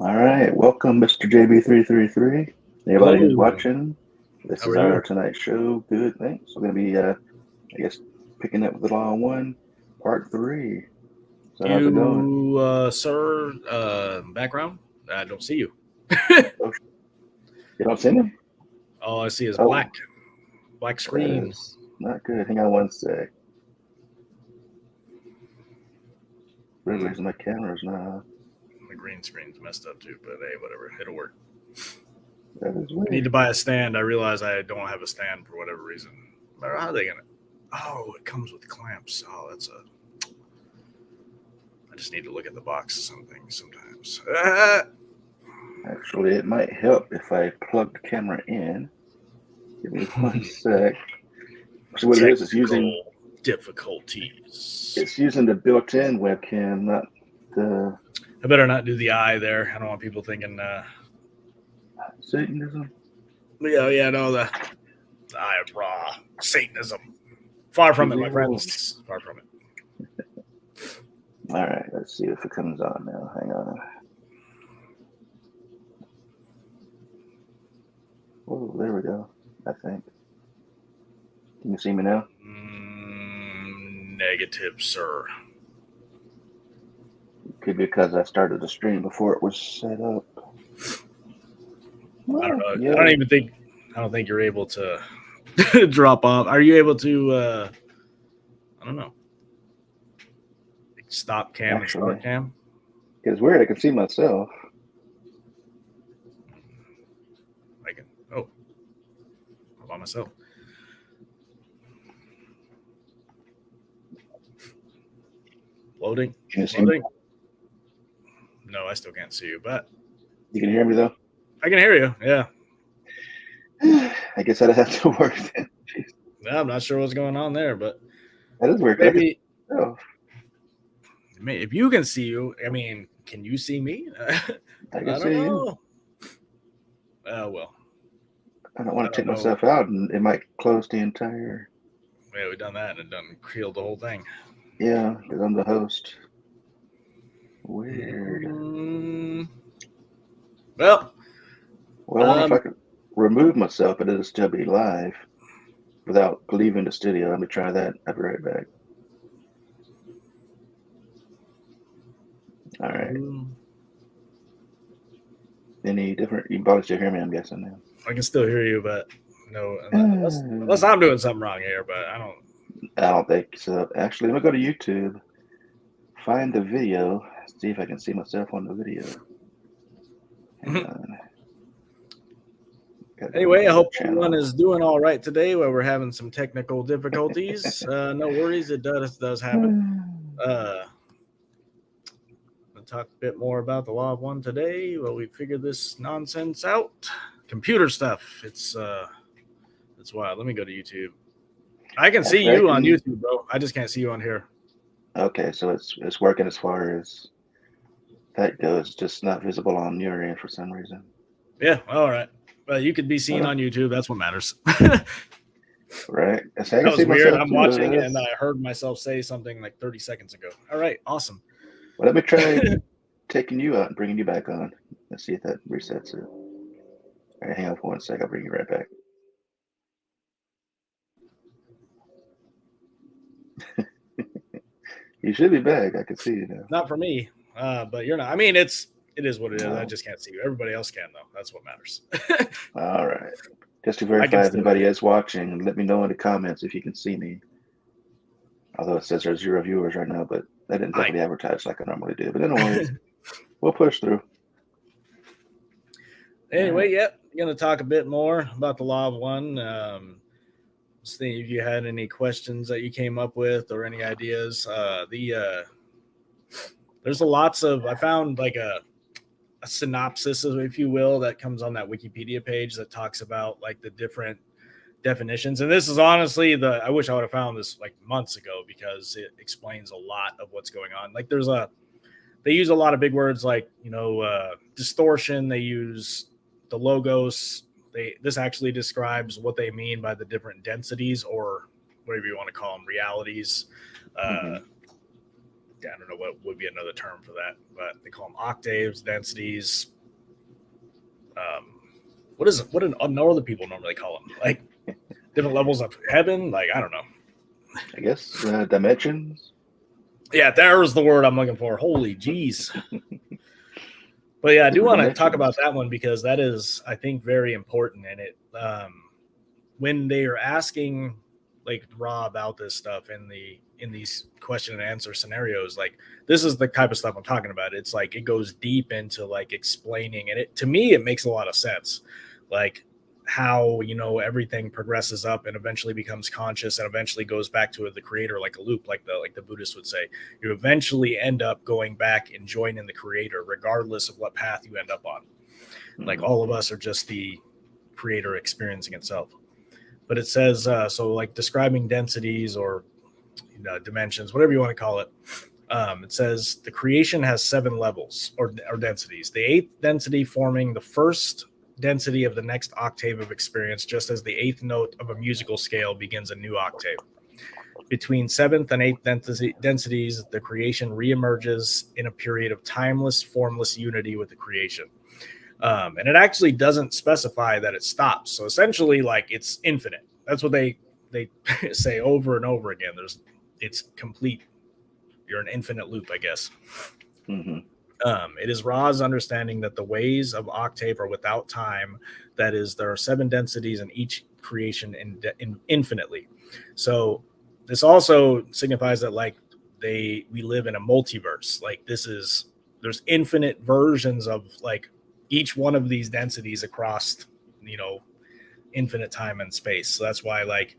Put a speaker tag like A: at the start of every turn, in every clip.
A: All right, welcome, Mr. JB333. Anybody who's
B: Hello.
A: watching, this
B: How
A: is
B: are
A: our
B: you?
A: tonight show. Good, thanks. We're gonna be, I guess, picking up with the Law One, Part 3. So how's it going?
B: Sir, background? I don't see you.
A: Oh, you don't see me?
B: All I see is
A: Oh,
B: black
A: that
B: screen.
A: is not good. Hang on one sec. For some
B: Hmm,
A: reason, my camera's not.
B: the green screen's messed up too, but hey, whatever. It'll work.
A: That is
B: I need
A: weird.
B: to buy a stand. I realize I don't have a stand for whatever reason. How are they gonna? Oh, it comes with clamps. Oh, that's a. I just need to look at the box of something sometimes.
A: Actually, it might help if I plug the camera in. Give me one sec. So what it is,
B: Technical difficulties.
A: it's using the built-in webcam, not the
B: I better not do the eye there. I don't want people thinking.
A: Satanism.
B: Yeah, no, the eye of Ra, Satanism. Far from
A: She's
B: it, my
A: evil.
B: friends. Far from it.
A: All right, let's see if it comes on now. Hang on. Oh, there we go. I think. Can you see me now?
B: Negative, sir.
A: Could be because I started the stream before it was set up.
B: I don't
A: Well,
B: know.
A: yeah.
B: I don't think you're able to drop off. Are you able to? I don't know. Stop cam and
A: Actually,
B: start cam.
A: it's weird. I can see myself.
B: I can. Oh, I'm by myself. Loading.
A: Can you see me?
B: Loading. No, I still can't see you, but
A: You can hear me though.
B: I can hear you. Yeah.
A: I guess I'd have to work then.
B: Yeah, I'm not sure what's going on there, but
A: That is weird. 'Cause I can
B: maybe
A: see myself.
B: if you can see you, I mean, can you see me?
A: I can
B: I don't
A: see you.
B: know. Well,
A: I don't
B: I
A: want to
B: don't
A: take
B: know.
A: myself out, and it might close the entire.
B: Yeah, we've done that and it done killed the whole thing.
A: Yeah, because I'm the host. Weird.
B: Mm, well,
A: Well, I wonder if I
B: um,
A: could remove myself, but it'll still be live without leaving the studio. Let me try that. I'll be right back. All right. Any different? You can probably still hear me, I'm guessing now.
B: I can still hear you, but no, unless
A: Uh,
B: I'm doing something wrong here, but I don't.
A: I don't think so. Actually, let me go to YouTube, find the video, see if I can see myself on the video. Hang on. Gotta go to my
B: Anyway, I
A: other
B: hope everyone
A: channel.
B: is doing all right today while we're having some technical difficulties. No worries, it does happen. Uh, We'll talk a bit more about the law of one today while we figure this nonsense out. Computer stuff. It's wild. Let me go to YouTube. I can see
A: Actually, I
B: you on
A: can.
B: YouTube, bro. I just can't see you on here.
A: Okay, so it's working as far as that goes. Just not visible on your end for some reason.
B: Yeah, all right. Well, you could be seen
A: Oh,
B: on YouTube. That's what matters. That
A: right. So I can see
B: was weird.
A: myself
B: I'm
A: too.
B: watching and I heard myself say something like 30 seconds ago. All right, awesome.
A: Well, let me try taking you out and bringing you back on. Let's see if that resets it. All right, hang on for one sec. I'll bring you right back. You should be back. I can see you now.
B: Not for me, but you're not. I mean, it is what it is. I
A: Oh,
B: just can't see you. Everybody else can though. That's what matters.
A: all right. Just to
B: I can
A: verify if
B: still hear
A: anybody
B: you.
A: is watching, let me know in the comments if you can see me. Although it says there's 0 viewers right now, but I didn't
B: I
A: double advertise like I normally do. But no worries. We'll push through. All right.
B: Anyway, yep, going to talk a bit more about the law of one. See if you had any questions that you came up with or any ideas. There's lots of I found like a synopsis, if you will, that comes on that Wikipedia page that talks about like the different definitions. And this is honestly I wish I would have found this like months ago because it explains a lot of what's going on. Like they use a lot of big words like distortion. They use the logos. This actually describes what they mean by the different densities or whatever you want to call them, realities.
A: Mm-hmm.
B: I don't know what would be another term for that, but they call them octaves, densities, What do other people normally call them? Like different levels of heaven? Like, I don't know.
A: I guess dimensions.
B: Yeah, there's the word I'm looking for. Holy jeez. But yeah, I do want to talk about that one because that is, I think, very important. And it, when they are asking like Raw about this stuff in these question and answer scenarios, like this is the type of stuff I'm talking about. It's like it goes deep into like explaining, and it to me it makes a lot of sense. Like how everything progresses up and eventually becomes conscious and eventually goes back to the creator, like a loop, like the Buddhists would say. You eventually end up going back and joining the creator regardless of what path you end up on. Like all of us are just the creator experiencing itself. But it says so like describing densities or dimensions, whatever you want to call it. It says the creation has 7 levels or densities, the 8th density forming the first density of the next octave of experience, just as the 8th note of a musical scale begins a new octave. Between 7th and 8th densities, the creation reemerges in a period of timeless, formless unity with the creation. And it actually doesn't specify that it stops. So essentially, like, it's infinite. That's what they say over and over again. It's complete. You're an infinite loop, I guess.
A: Mm-hmm.
B: It is Ra's understanding that the ways of octave are without time. That is, there are 7 densities in each creation infinitely. So this also signifies that like we live in a multiverse. Like there's infinite versions of like each one of these densities across infinite time and space. So that's why like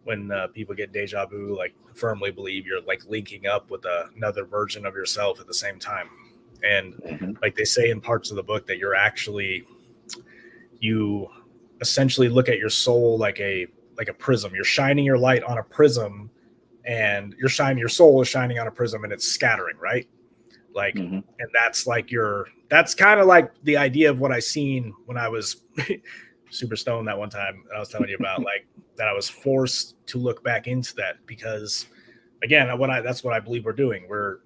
B: when people get deja vu, like firmly believe you're like linking up with another version of yourself at the same time. And like they say in parts of the book that you essentially look at your soul like a prism. You're shining your light on a prism, and your soul is shining on a prism, and it's scattering, right? Like, and that's like that's kind of like the idea of what I seen when I was super stoned that one time that I was telling you about, like that I was forced to look back into that because, again, that's what I believe we're doing. We're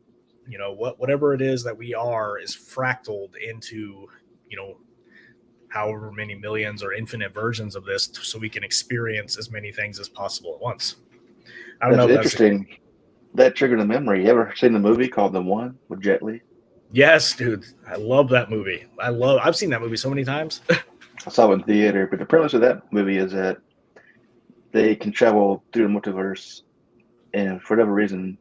B: whatever it is that we are is fractaled into, however many millions or infinite versions of this so we can experience as many things as possible at once. I don't know if that's
A: interesting. That triggered a memory. You ever seen the movie called The One with Jet Li?
B: Yes, dude. I love that movie. I've seen that movie so many times.
A: I saw it in theater, but the premise of that movie is that they can travel through the multiverse, and for whatever reason,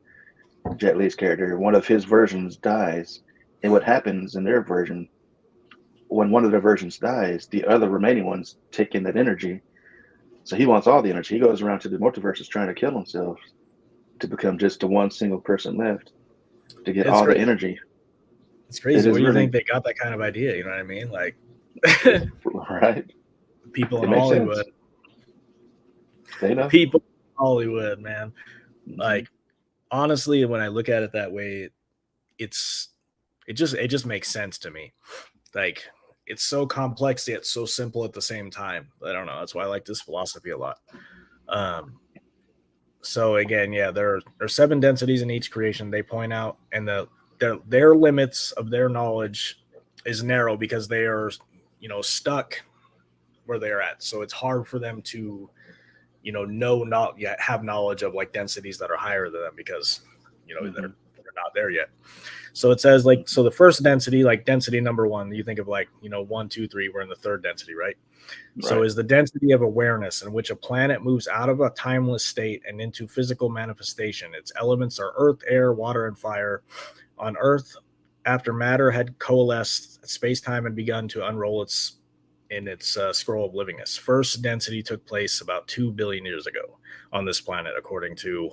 A: Jet Li's character, one of his versions dies, and what happens in their version, when one of their versions dies, the other remaining ones take in that energy. So he wants all the energy. He goes around to the multiverses trying to kill himself to become just the one single person left to get all the energy.
B: It's crazy. Where do you think they got that kind of idea? You know what I mean? Like,
A: right?
B: People in Hollywood.
A: They know.
B: People in Hollywood, man. Like, honestly, when I look at it that way, it just makes sense to me. Like, it's so complex yet so simple at the same time. I don't know. That's why I like this philosophy a lot. So again, yeah, there are 7 densities in each creation. They point out, and their limits of their knowledge is narrow because they are, stuck where they're at. So it's hard for them to, have knowledge of like densities that are higher than them because, they're not there yet. So it says like, so the first density, like density number 1, you think of like, 1, 2, 3, we're in the 3rd density, right? So is the density of awareness in which a planet moves out of a timeless state and into physical manifestation. Its elements are earth, air, water, and fire. On Earth, after matter had coalesced, space-time had begun to unroll in its scroll of livingness. First density took place about 2 billion years ago on this planet, according to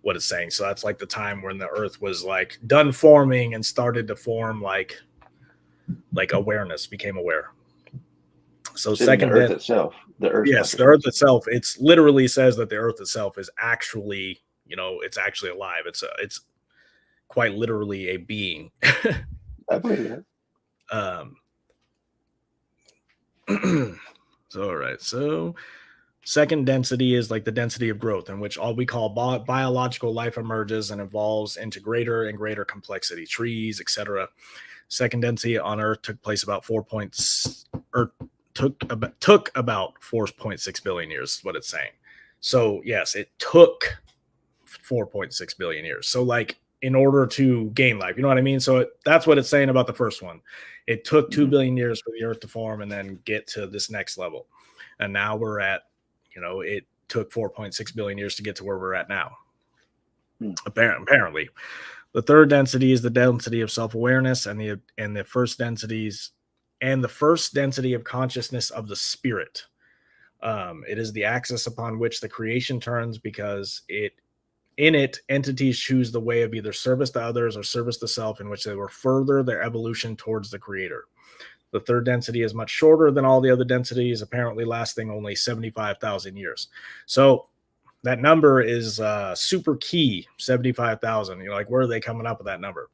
B: what it's saying. So that's like the time when the Earth was like done forming and started to form like awareness, became aware. So second,
A: the Earth itself,
B: the Earth itself, it's literally says that the Earth itself is actually, it's actually alive. It's quite literally a being.
A: I believe
B: that. So, all right. So second density is like the density of growth, in which all we call biological life emerges and evolves into greater and greater complexity, trees, etc. Second density on Earth took place about took about 4.6 billion years, is what it's saying. So yes, it took 4.6 billion years. So like in order to gain life, you know what I mean? So that's what it's saying about the first one. It took 2 billion years for the Earth to form and then get to this next level. And now we're at, it took 4.6 billion years to get to where we're at now. Apparently. The third density is the density of self-awareness, and the first densities and the first density of consciousness of the spirit. It is the axis upon which the creation turns, because in it, entities choose the way of either service to others or service to self, in which they will further their evolution towards the creator. The third density is much shorter than all the other densities, apparently lasting only 75,000 years. So that number is super key, 75,000. Like, where are they coming up with that number?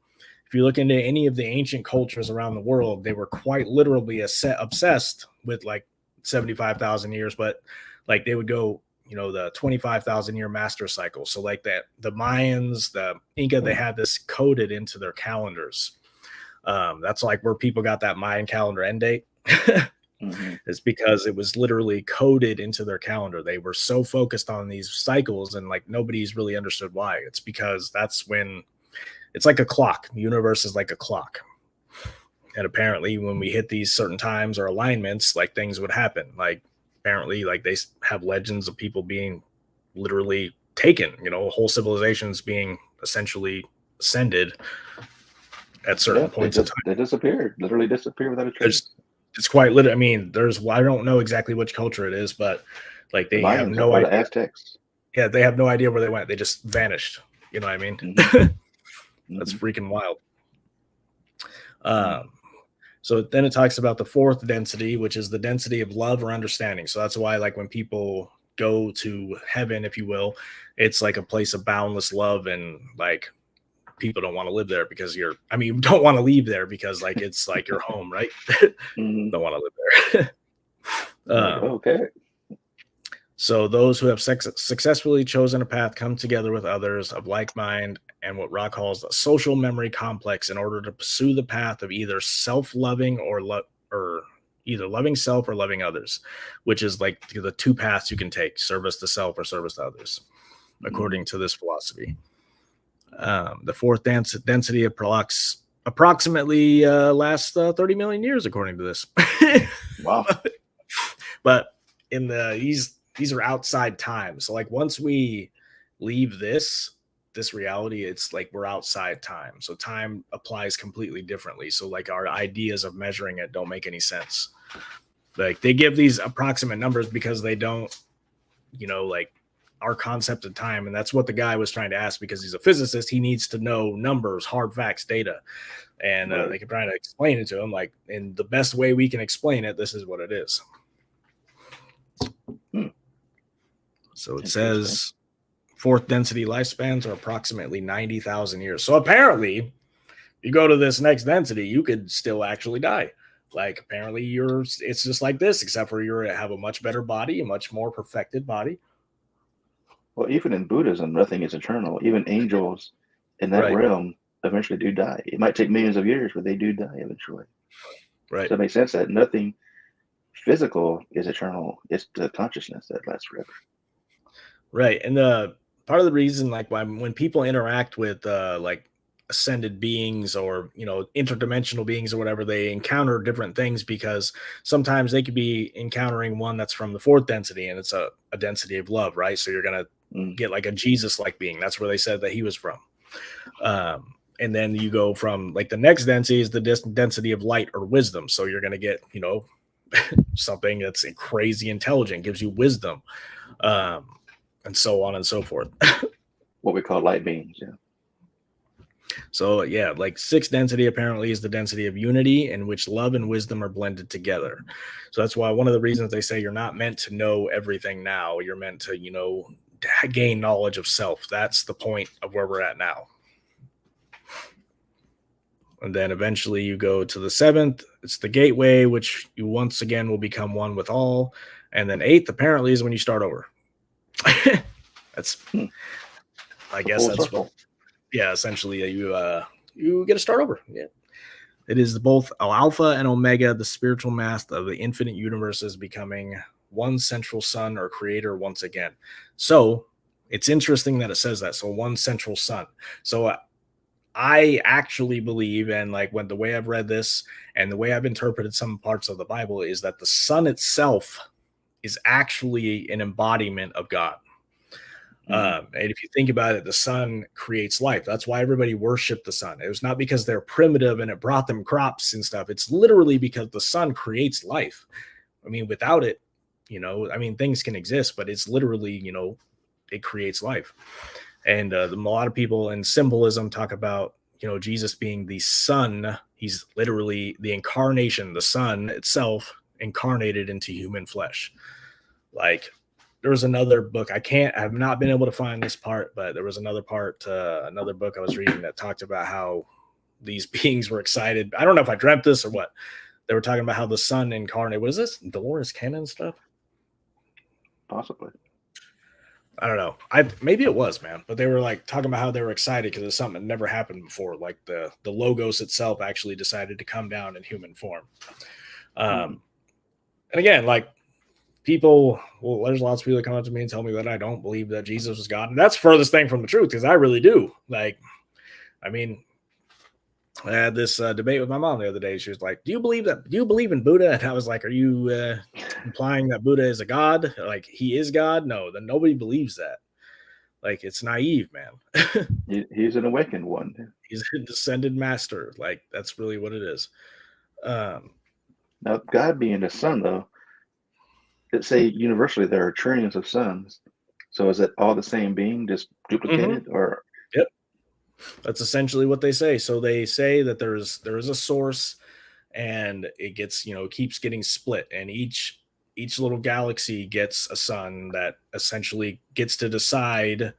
B: If you look into any of the ancient cultures around the world, they were quite literally obsessed with like 75,000 years, but like they would go, the 25,000 year master cycle. So like that, the Mayans, the Inca, they had this coded into their calendars. That's like where people got that Mayan calendar end date. It's because it was literally coded into their calendar. They were so focused on these cycles, and like nobody's really understood why. It's because that's when it's like a clock. The universe is like a clock. And apparently when we hit these certain times or alignments, like things would happen. Like apparently like they have legends of people being literally taken, whole civilizations being essentially ascended at certain points in time.
A: They disappeared, literally disappeared without a trace.
B: It's quite literally. I mean, I don't know exactly which culture it is, but like they have no idea.
A: The Aztecs.
B: Yeah, they have no idea where they went. They just vanished. You know what I mean? That's freaking wild. So then it talks about the fourth density, which is the density of love or understanding. So that's why, like, when people go to heaven, if you will, it's like a place of boundless love, and like people don't want to live there because you don't want to leave there because like it's like your home, right? Don't want to live there.
A: Okay.
B: So those who have successfully chosen a path come together with others of like mind and what Ra calls a social memory complex in order to pursue the path of either self-loving or either loving self or loving others, which is like the two paths you can take: service to self or service to others, according to this philosophy. The fourth density approximately lasts 30 million years, according to this.
A: Wow.
B: But in these are outside time. So like once we leave this reality, it's like we're outside time. So time applies completely differently. So like our ideas of measuring it don't make any sense. Like they give these approximate numbers because they don't, like our concept of time. And that's what the guy was trying to ask, because he's a physicist. He needs to know numbers, hard facts, data. And they can try to explain it to him. Like, in the best way we can explain it, this is what it is. So it says fourth density lifespans are approximately 90,000 years. So apparently, you go to this next density, you could still actually die. Like apparently it's just like this, except for you have a much better body, a much more perfected body.
A: Well, even in Buddhism, nothing is eternal. Even angels in that realm eventually do die. It might take millions of years, but they do die eventually.
B: Right.
A: So it makes sense that nothing physical is eternal. It's the consciousness that lasts forever.
B: Right. And part of the reason, like when people interact with like ascended beings or interdimensional beings or whatever, they encounter different things, because sometimes they could be encountering one that's from the fourth density, and it's a density of love, right? So you're gonna get like a Jesus-like being. That's where they said that he was from. And then you go from like the next density is the density of light or wisdom. So you're gonna get something that's crazy intelligent, gives you wisdom, and so on and so forth.
A: What we call light beings, yeah.
B: So yeah, like sixth density apparently is the density of unity, in which love and wisdom are blended together. So that's why one of the reasons they say you're not meant to know everything now. You're meant to, gain knowledge of self. That's the point of where we're at now. And then eventually you go to the seventh. It's the gateway, which you once again will become one with all. And then eighth apparently is when you start over. That's, I guess that's what, yeah, essentially you get to start over. Yeah. It is both Alpha and Omega, the spiritual mass of the infinite universe is becoming one central sun or creator once again. So it's interesting that it says that. So one central sun. So I actually believe, and like when the way I've read this and the way I've interpreted some parts of the Bible is that the sun itself is actually an embodiment of God. And if you think about it, the sun creates life. That's why everybody worshiped the sun. It was not because they're primitive and it brought them crops and stuff. It's literally because the sun creates life. I mean, without it, things can exist, but it's literally, it creates life. And a lot of people in symbolism talk about, Jesus being the sun. He's literally the incarnation, the sun itself incarnated into human flesh. Like, there was another book. I've not been able to find this part, but there was another part, another book I was reading that talked about how these beings were excited. I don't know if I dreamt this or what. They were talking about how the sun incarnated. What is this? Dolores Cannon stuff?
A: Possibly.
B: I don't know. Maybe it was, man. But they were like talking about how they were excited because it's something that never happened before. Like the Logos itself actually decided to come down in human form. And again, like, there's lots of people that come up to me and tell me that I don't believe that Jesus was God. And that's the furthest thing from the truth, because I really do. Like, I had this debate with my mom the other day. She was like, do you believe in Buddha? And I was like, are you implying that Buddha is a god? Like, he is God? No, then nobody believes that. Like, it's naive, man.
A: He's an awakened one.
B: He's a descended master. Like, that's really what it is.
A: Now, God being the sun, though, let's say universally there are trillions of suns. So is it all the same being, just duplicated, or?
B: Yep, that's essentially what they say. So they say that there is a source, and it gets keeps getting split, and each little galaxy gets a sun that essentially gets to decide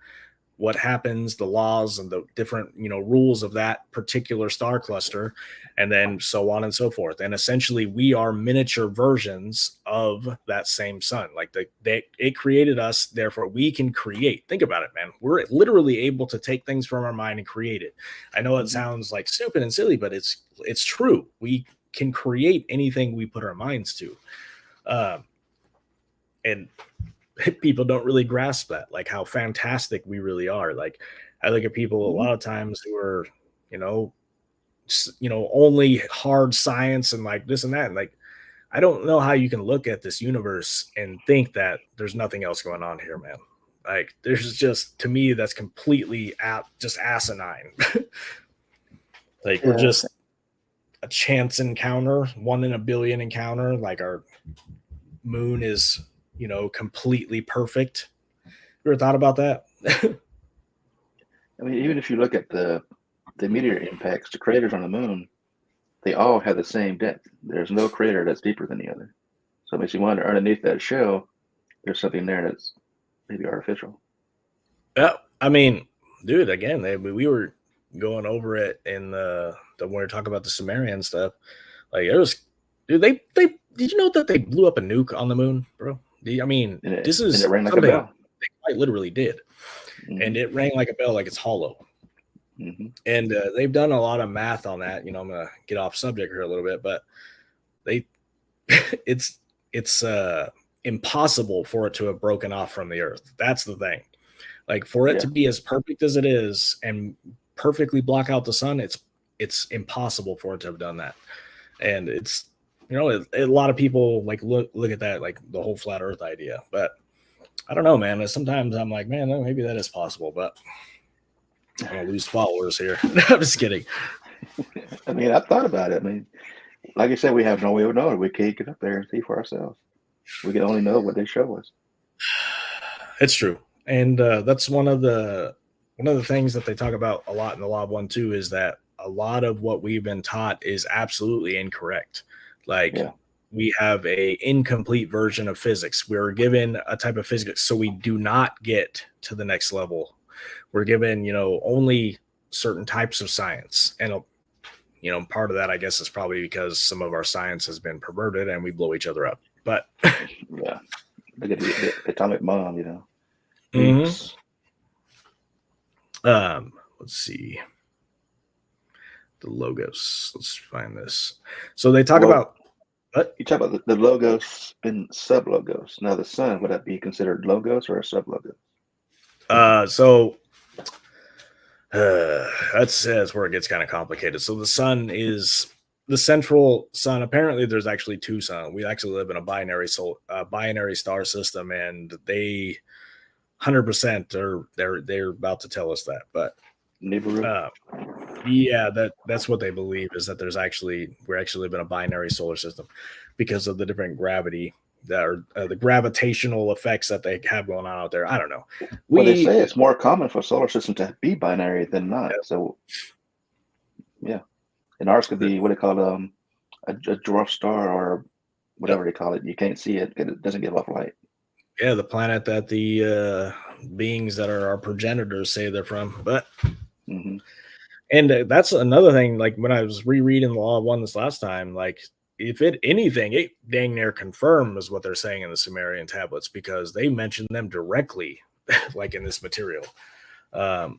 B: what happens, the laws and the different rules of that particular star cluster, and then so on and so forth. And essentially we are miniature versions of that same sun. Like, it created us, therefore we can create. Think about it, man. We're literally able to take things from our mind and create it. I know it sounds like stupid and silly, but it's true. We can create anything we put our minds to. And people don't really grasp that, like how fantastic we really are. Like, I look at people a lot of times who are, only hard science and like this and that. And like, I don't know how you can look at this universe and think that there's nothing else going on here, man. Like, there's just, to me, that's completely just asinine. Like, we're just a chance encounter, 1 in a billion encounter. Like, our moon is completely perfect. You ever thought about that?
A: I mean, even if you look at the meteor impacts, the craters on the moon, they all have the same depth. There's no crater that's deeper than the other. So it makes you wonder, underneath that shell, there's something there that's maybe artificial.
B: Yeah, I mean, dude, again, we were going over it in when we were talking about the Sumerian stuff. Like, it was, dude, they did you know that they blew up a nuke on the moon, bro? I mean, this is
A: it rang like a bell.
B: They quite literally did. And it rang like a bell, like it's hollow. And they've done a lot of math on that. I'm gonna get off subject here a little bit, but it's impossible for it to have broken off from the Earth. That's the thing. Like, for it to be as perfect as it is and perfectly block out the sun, it's impossible for it to have done that. And it's a lot of people like look at that, like the whole flat Earth idea. But I don't know, man. Sometimes I'm like, man, maybe that is possible, but I'm gonna lose followers here. I'm just kidding.
A: I mean, I've thought about it. I mean, like I said, we have no way of knowing. We can't get up there and see for ourselves. We can only know what they show us.
B: It's true, and that's one of the things that they talk about a lot in the Law of One too, is that a lot of what we've been taught is absolutely incorrect. Like, we have a incomplete version of physics. We're given a type of physics, so we do not get to the next level. We're given, only certain types of science. And, part of that, I guess, is probably because some of our science has been perverted and we blow each other up. But
A: yeah, look at the atomic bomb,
B: Let's see. The logos. Let's find this. So they talk
A: Well,
B: about what?
A: you talk about the logos and sub logos. Now, the sun, would that be considered logos or a sub logo?
B: So that's where it gets kind of complicated. So the sun is the central sun. Apparently, there's actually two suns. We actually live in a binary star system, and they 100% are they're about to tell us that. But
A: Nibiru?
B: yeah, that's what they believe is that we actually live in a binary solar system because of the different gravity that are the gravitational effects that they have going on out there. I don't know.
A: Well, they say it's more common for solar system to be binary than not. So, yeah. And ours could be what they call a dwarf star or whatever they call it. You can't see it. It doesn't give off light.
B: Yeah, the planet that the beings that are our progenitors say they're from. But and that's another thing. Like when I was rereading the Law of One this last time, like if anything, it dang near confirms what they're saying in the Sumerian tablets because they mention them directly, like in this material. And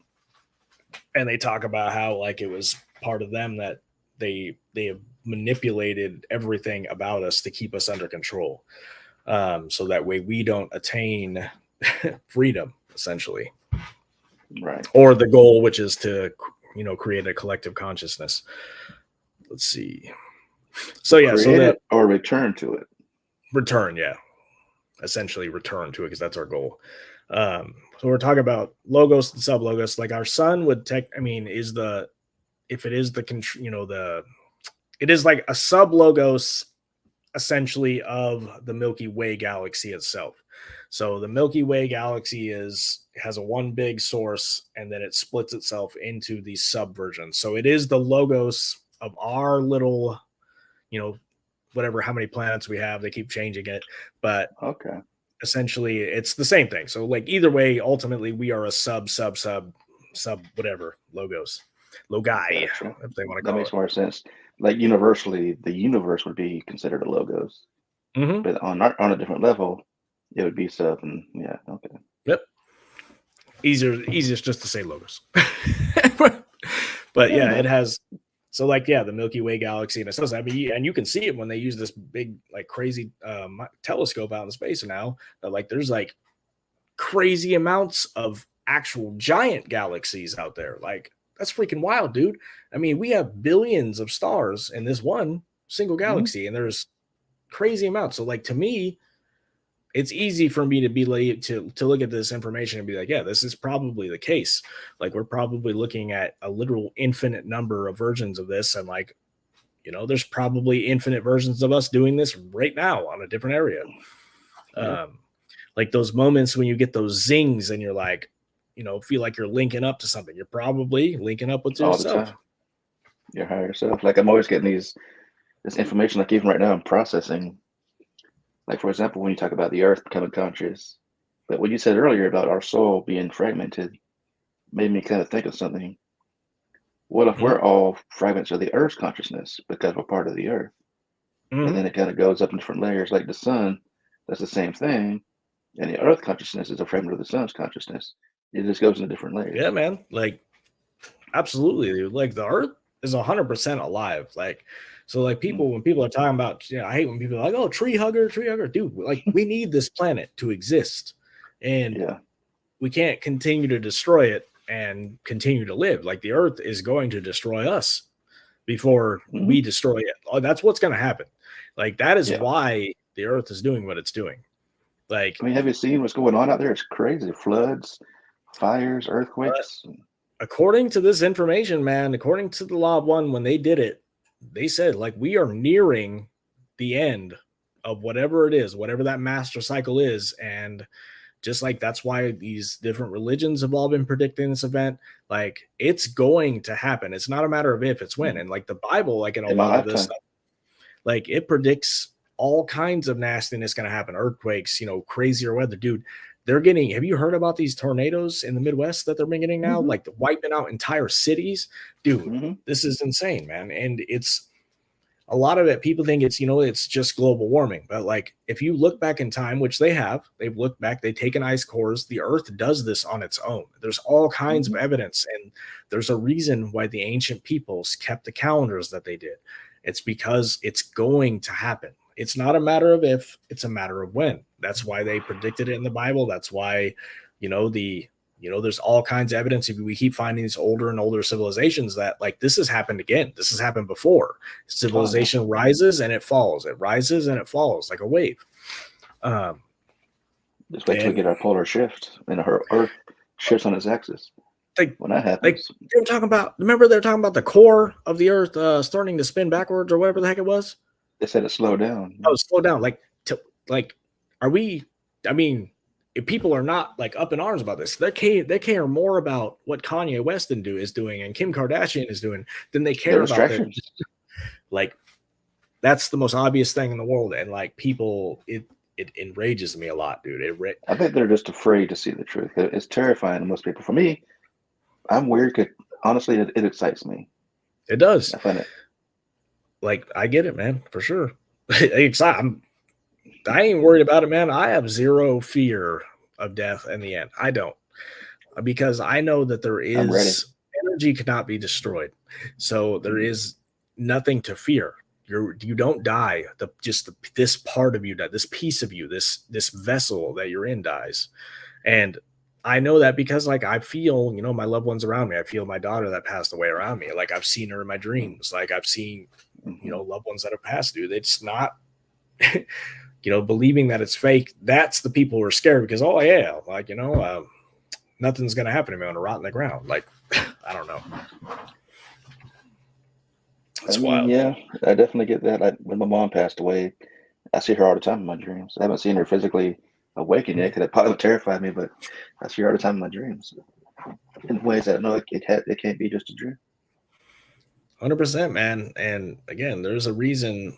B: they talk about how like it was part of them that they have manipulated everything about us to keep us under control. So that way we don't attain freedom, essentially.
A: Right.
B: Or the goal, which is to, create a collective consciousness. Let's see. So yeah,
A: create it or return to it.
B: Return, yeah. Essentially return to it because that's our goal. So we're talking about logos and sub logos. Like our sun would it is like a sub logos essentially of the Milky Way galaxy itself. So the Milky Way galaxy has a one big source and then it splits itself into these subversions. So it is the logos of our little, whatever, how many planets we have, they keep changing it, but
A: okay,
B: essentially it's the same thing. So like either way, ultimately we are a sub whatever logos, logi,
A: gotcha.
B: if they want to call it.
A: That makes more sense. Like universally, the universe would be considered a logos, but on a different level, it would be sub. And yeah, okay.
B: Yep. Easiest just to say logos. But yeah, it has. So like, yeah, the Milky Way galaxy, and it says, and you can see it when they use this big, like crazy telescope out in space now. That like, there's like crazy amounts of actual giant galaxies out there. Like that's freaking wild, dude. I mean, we have billions of stars in this one single galaxy, and there's crazy amounts. So like to me, it's easy for me to be late to look at this information and be like, yeah, this is probably the case. Like we're probably looking at a literal infinite number of versions of this. And like, there's probably infinite versions of us doing this right now on a different area. Like those moments when you get those zings and you're like, feel like you're linking up to something. You're probably linking up with yourself.
A: All the time. Your higher self. Like I'm always getting this information, like even right now I'm processing. Like, for example, when you talk about the earth becoming conscious, but what you said earlier about our soul being fragmented made me kind of think of something. What if we're all fragments of the earth's consciousness because we're part of the earth? And then it kind of goes up in different layers, like the sun, that's the same thing. And the earth consciousness is a fragment of the sun's consciousness. It just goes into different layers.
B: Yeah, man. Like, absolutely, dude. Like, the earth is 100% alive. Like, so like when people are talking about, I hate when people are like, oh, tree hugger, dude. Like we need this planet to exist, and we can't continue to destroy it and continue to live. Like the earth is going to destroy us before we destroy it. Oh, that's what's going to happen. Like that is why the earth is doing what it's doing. Like,
A: I mean, have you seen what's going on out there? It's crazy. Floods, fires, earthquakes.
B: According to this information, man, according to the Law of One, when they did it, they said like we are nearing the end of whatever it is, whatever that master cycle is. And just like that's why these different religions have all been predicting this event. Like it's going to happen. It's not a matter of if, it's when. And like the Bible, like in a lot of this stuff, like it predicts all kinds of nastiness going to happen. Earthquakes, crazier weather, dude. Have you heard about these tornadoes in the Midwest that they're getting now? Like wiping out entire cities, dude, this is insane, man. And it's a lot of it, people think it's, it's just global warming. But like, if you look back in time, which they've looked back, they've taken ice cores. The earth does this on its own. There's all kinds of evidence. And there's a reason why the ancient peoples kept the calendars that they did. It's because it's going to happen. It's not a matter of if, it's a matter of when. That's why they predicted it in the Bible. That's why, there's all kinds of evidence. If we keep finding these older and older civilizations that like this has happened again. This has happened before. Civilization rises and it falls. It rises and it falls like a wave.
A: Just wait till we get our polar shift and our Earth shifts on its axis. When that happens,
B: they're talking about. Remember, they're talking about the core of the Earth starting to spin backwards or whatever the heck it was.
A: They said it slowed down.
B: Oh, slow down. Like, are we? I mean, if people are not like up in arms about this, they care more about what Kanye West is doing and Kim Kardashian is doing than they care about it. Like, that's the most obvious thing in the world, and like people, it enrages me a lot, dude.
A: I think they're just afraid to see the truth. It's terrifying to most people. For me, I'm weird. Honestly, it excites me.
B: It does.
A: I find it.
B: Like, I get it, man, for sure. I ain't worried about it, man. I have zero fear of death in the end. I don't, because I know that there is energy cannot be destroyed. So there is nothing to fear. You don't die. This part of you dies. This piece of you, this vessel that you're in dies. And I know that because like I feel, my loved ones around me. I feel my daughter that passed away around me. Like I've seen her in my dreams. Like I've seen, loved ones that have passed, dude. It's not believing that it's fake. That's the people who are scared because, oh yeah, like, nothing's going to happen to me. I'm going to rot in the ground. Like, I don't know. That's wild.
A: Yeah, I definitely get that. When my mom passed away, I see her all the time in my dreams. I haven't seen her physically awaken yet because it probably terrified me, but I see her all the time in my dreams in ways that I know it can't be just a dream.
B: 100%, man. And again, there's a reason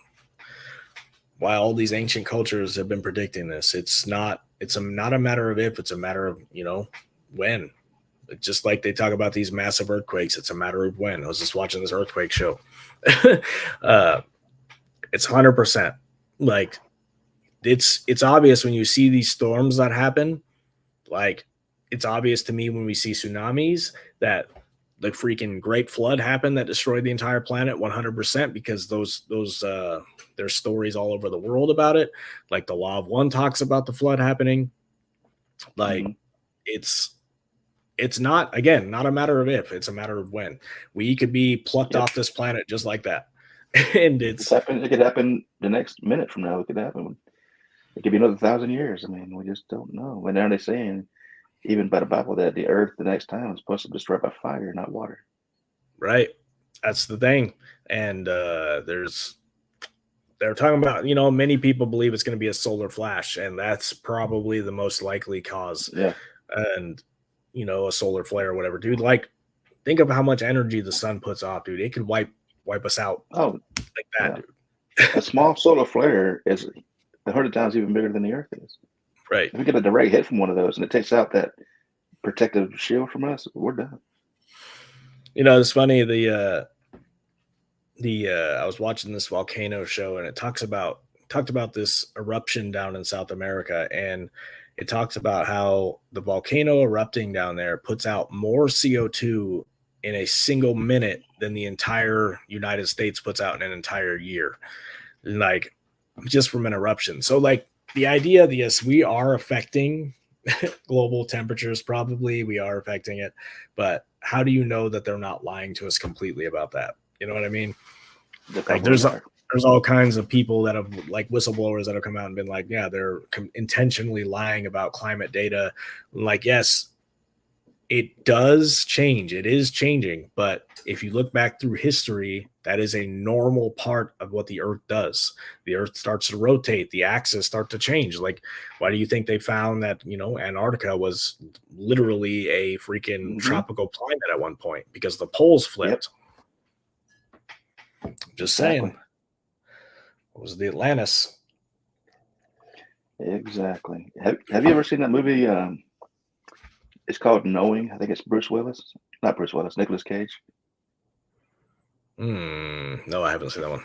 B: why all these ancient cultures have been predicting this. It's not a matter of if, it's a matter of, when. Just like they talk about these massive earthquakes, it's a matter of when. I was just watching this earthquake show. It's 100%. Like, it's obvious when you see these storms that happen. Like, it's obvious to me when we see tsunamis that the freaking Great Flood happened that destroyed the entire planet 100%, because there's stories all over the world about it. Like the Law of One talks about the flood happening. Like it's not, again, not a matter of if, it's a matter of when. We could be plucked off this planet just like that. And it
A: could happen the next minute from now. It could happen. It could be another 1,000 years. I mean, we just don't know. And now they're saying, even by the Bible, that the earth the next time is supposed to be destroyed by fire, not water.
B: Right. That's the thing. And they're talking about, many people believe it's going to be a solar flash, and that's probably the most likely cause.
A: Yeah.
B: And, a solar flare or whatever, dude. Like, think of how much energy the sun puts off, dude. It could wipe us out.
A: Oh,
B: like that, dude.
A: A small solar flare is 100 times even bigger than the earth is.
B: Right.
A: If we get a direct hit from one of those and it takes out that protective shield from us, we're done.
B: It's funny. I was watching this volcano show, and it talked about this eruption down in South America, and it talks about how the volcano erupting down there puts out more CO2 in a single minute than the entire United States puts out in an entire year, like just from an eruption. So like the idea, yes, we are affecting global temperatures. Probably we are affecting it, but how do you know that they're not lying to us completely about that? You know what I mean? Like there's all kinds of people that have, like, whistleblowers that have come out and been like, yeah, they're intentionally lying about climate data. Like, yes, it does change. It is changing. But if you look back through history, that is a normal part of what the earth does. The earth starts to rotate. The axis start to change. Like, why do you think they found that, Antarctica was literally a freaking tropical climate at one point? Because the poles flipped. Just saying. It was the Atlantis.
A: Exactly. Have you ever seen that movie? It's called Knowing. I think it's Bruce Willis. Not Bruce Willis, Nicolas Cage.
B: No, I haven't seen that one.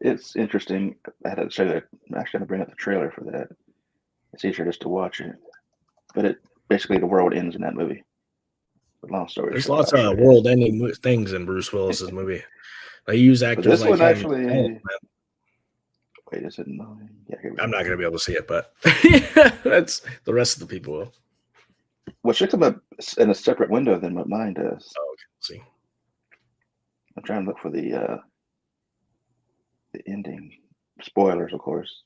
A: It's interesting. I had to show that. I'm actually going to bring up the trailer for that. It's easier just to watch it. But it basically the world ends in that movie. But long story
B: There's
A: short,
B: lots
A: I'll show
B: of
A: you.
B: world-ending things in Bruce Willis's movie. They use
A: But
B: actors
A: this
B: like
A: one
B: him.
A: actually. Wait, is it? Yeah, here we go.
B: I'm not going to be able to see it, but that's the rest of the people will.
A: Well, it should come up in a separate window than what mine does.
B: Oh, okay. See.
A: I'm trying to look for the ending. Spoilers, of course.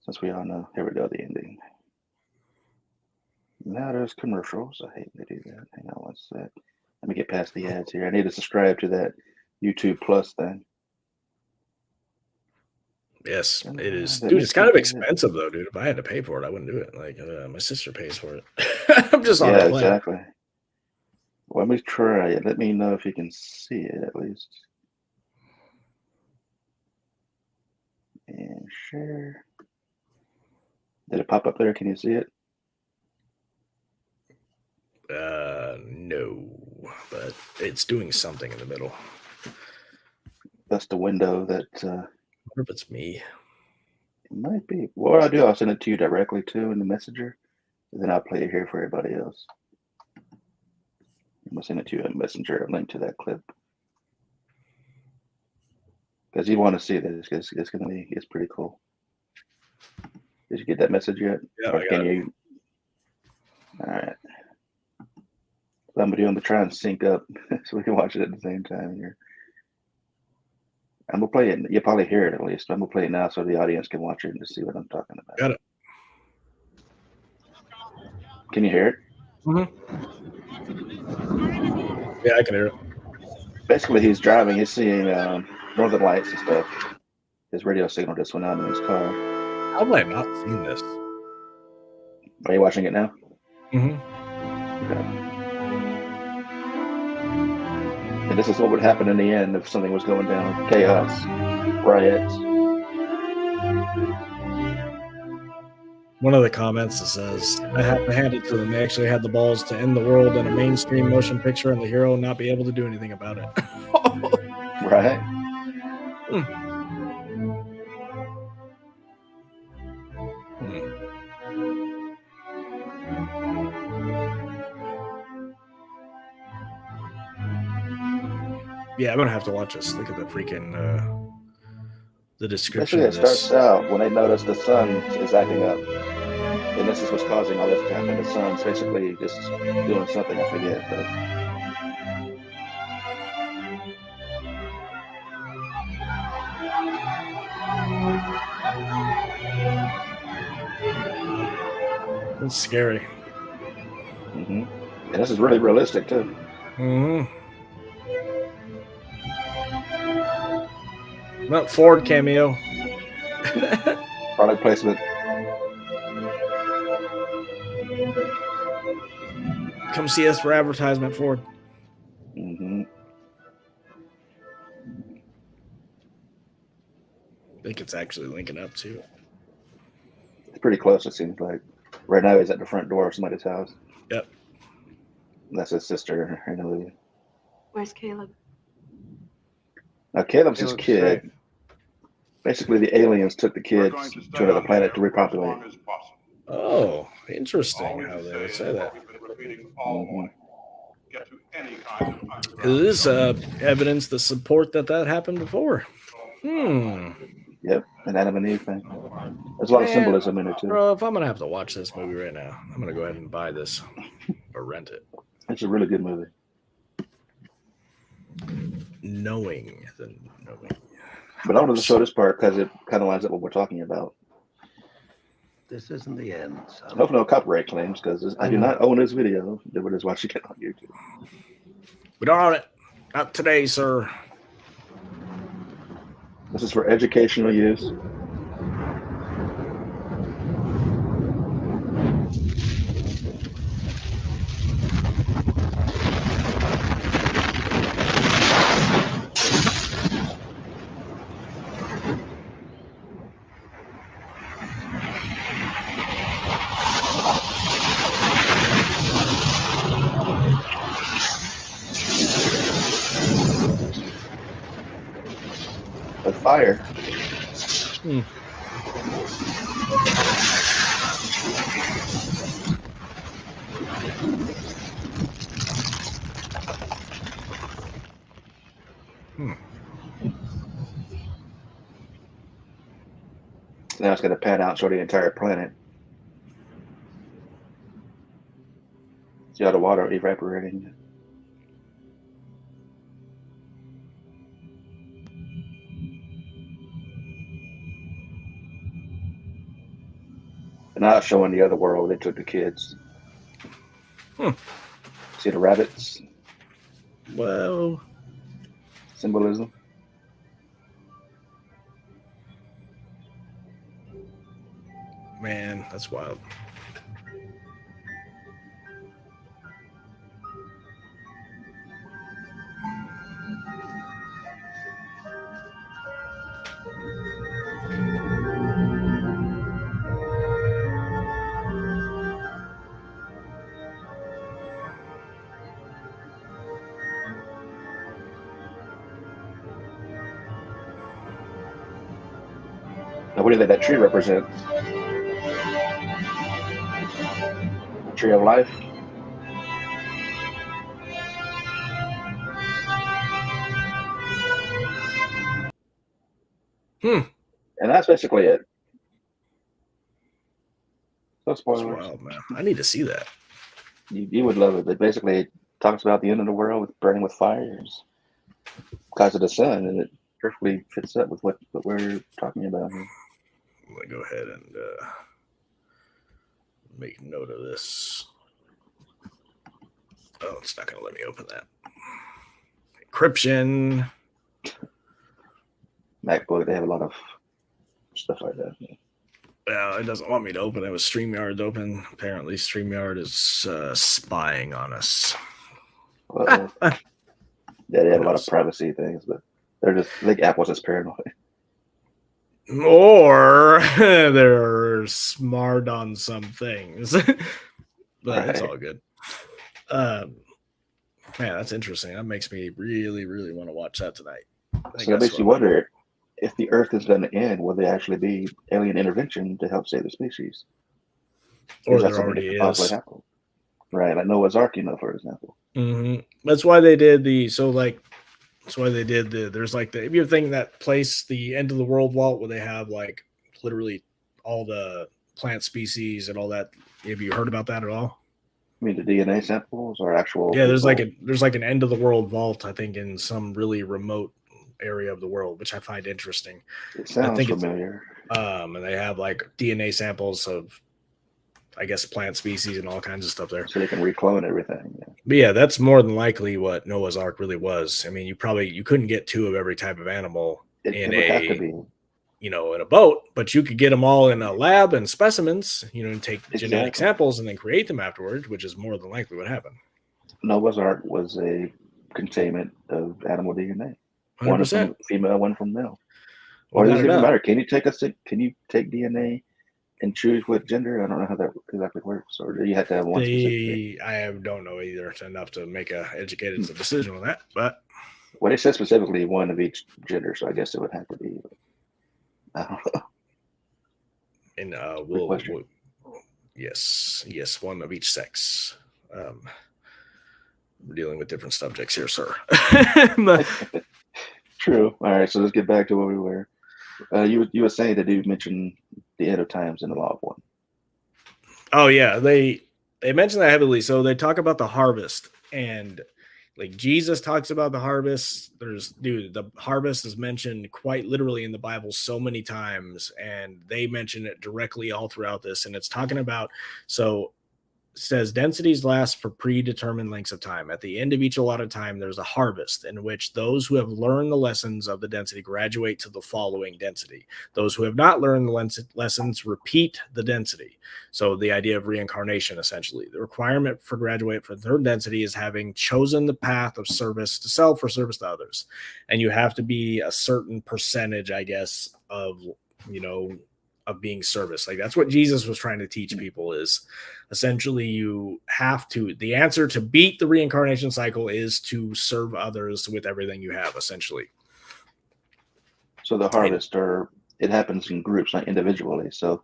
A: Since we all know. Here we go, the ending. Now there's commercials. I hate to do that. Hang on one sec. Let me get past the ads here. I need to subscribe to that YouTube Plus thing.
B: Yes, it is. Dude, it's kind of expensive, though, dude. If I had to pay for it, I wouldn't do it. Like, my sister pays for it. I'm just on a plan.
A: Exactly. Well, let me try it. Let me know if you can see it, at least. And share. Did it pop up there? Can you see it?
B: No, but it's doing something in the middle.
A: That's the window that.
B: I wonder if it's me.
A: It might be. What I'll do, I'll send it to you directly too in the messenger, and then I'll play it here for everybody else. I'm gonna send it to you in messenger. A link to that clip because you want to see this. It's pretty cool. Did you get that message yet?
B: Yeah,
A: or can you? All right. So I'm doing to try and sync up so we can watch it at the same time here. I'm gonna play it. You'll probably hear it at least. I'm gonna play it now so the audience can watch it and just see what I'm talking about.
B: Got it.
A: Can you hear it?
B: Mm-hmm. Yeah, I can hear it.
A: Basically, he's driving. He's seeing northern lights and stuff. His radio signal just went out in his car.
B: How have I not seen this?
A: Are you watching it now?
B: Mm-hmm.
A: Okay. And this is what would happen in the end if something was going down. Chaos, riots.
B: One of the comments that says, I have to hand it to them. They actually had the balls to end the world in a mainstream motion picture and the hero not be able to do anything about it.
A: Right?
B: Yeah, I'm going to have to watch this. Look at the freaking the description
A: Basically,
B: of
A: it
B: this.
A: starts out when they notice the sun is acting up. And this is what's causing all this to happen. The sun's basically just doing something, I forget. But
B: it's scary.
A: mm-hmm. And this is really realistic, too.
B: Mm-hmm. Not Ford cameo.
A: Product placement.
B: Come see us for advertisement, Ford.
A: Mm-hmm.
B: I think it's actually linking up, too.
A: It's pretty close, it seems like. Right now, he's at the front door of somebody's house.
B: Yep.
A: That's his sister in the movie.
C: Where's Caleb?
A: Now, Caleb's his kid.
D: Safe.
A: Basically, the aliens took the kids to another planet to repopulate.
B: Oh, interesting how they would say that.
A: Mm-hmm.
B: Is this evidence to support that happened before?
A: Yep, an Adam and Eve thing. There's a lot of symbolism in it, too.
B: Bro, if I'm going to have to watch this movie right now, I'm going to go ahead and buy this or rent it.
A: It's a really good movie.
B: Knowing.
A: But I wanted to show this part because it kind of lines up what we're talking about.
D: This isn't the end, son.
A: I hope no copyright claims because I do not own this video. We're just watching it on YouTube.
B: We don't own it. Not today, sir.
A: This is for educational use. with fire. Now it's going to pan out and show the entire planet. See all the water evaporating. And now it's showing the other world. They took the kids. See the rabbits?
B: Well,
A: Symbolism.
B: man, that's wild.
A: Now, what do you think that tree represents? The tree of life? And that's basically it. No spoilers.
B: That's wild, man. I need to see that.
A: You would love it. It basically talks about the end of the world with burning with fires because of the sun, and it perfectly fits up with what we're talking about here.
B: I'm going to go ahead and make note of this. Oh, it's not going to let me open that. Encryption.
A: MacBook, they have a lot of stuff like that.
B: Well, it doesn't want me to open it with StreamYard open. Apparently, StreamYard is spying on us.
A: Well, yeah, they have a lot of privacy things, but I think Apple's just paranoid.
B: Or they're smart on some things. But it's all good. Man, that's interesting. That makes me really, really want to watch that tonight.
A: So that makes you wonder, if the Earth is going to end, will there actually be alien intervention to help save the species?
B: Or there already is.
A: Right, like Noah's Ark, for example.
B: That's why they did there's like if you think that place, the end of the world vault, where they have like literally all the plant species and all that. Have you heard about that at all?
A: I mean, the DNA samples or actual?
B: Yeah, there's like an end of the world vault, I think, in some really remote area of the world, which I find interesting.
A: It sounds familiar.
B: And they have like DNA samples of, I guess, plant species and all kinds of stuff there.
A: So they can reclone everything. Yeah.
B: But yeah, that's more than likely what Noah's Ark really was. I mean, you couldn't get two of every type of animal in a boat, but you could get them all in a lab and specimens, and take genetic samples and then create them afterwards, which is more than likely what happened.
A: Noah's Ark was a containment of animal DNA.
B: 100%.
A: One from female, one from male. Or does it even matter? Can you take DNA and choose what gender? I don't know how that exactly works. Or do you have to have one specific?
B: I don't know either. It's enough to make an educated decision on that. But
A: it says specifically one of each gender, so I guess it would have to be. I don't know.
B: And yes, one of each sex. We're dealing with different subjects here, sir.
A: True. All right, so let's get back to where we were. You were saying that you mentioned the end of times in the Law of One.
B: Oh yeah, they mention that heavily. So they talk about the harvest, and like Jesus talks about the harvest. The harvest is mentioned quite literally in the Bible so many times, and they mention it directly all throughout this. And it's talking about, says densities last for predetermined lengths of time. At the end of each allotted time, there's a harvest in which those who have learned the lessons of the density graduate to the following density. Those who have not learned the lessons repeat the density. So the idea of reincarnation, essentially. The requirement for graduate for third density is having chosen the path of service to self or service to others. And you have to be a certain percentage, I guess, of being service. Like that's what Jesus was trying to teach people, is essentially the answer to beat the reincarnation cycle is to serve others with everything you have, essentially.
A: So the harvest, or it happens in groups, not individually. So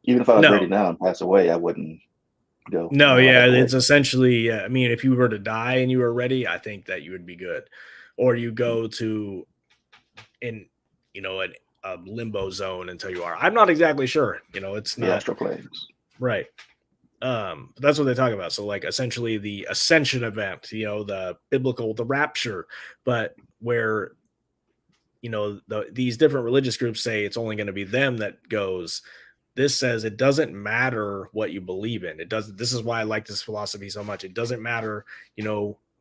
A: even if I was
B: No.
A: ready now and pass away, I wouldn't go.
B: No,
A: I
B: yeah,
A: have to
B: it's
A: wait.
B: essentially, I mean, if you were to die and you were ready, I think that you would be good. Or you go to in, a limbo zone until you are. I'm not exactly sure. It's
A: The
B: not
A: astral planes.
B: right. But that's what they talk about. So like essentially the ascension event, the biblical, the rapture, but where these different religious groups say it's only going to be them that goes. This says it doesn't matter what you believe in. It doesn't. This is why I like this philosophy so much. It doesn't matter,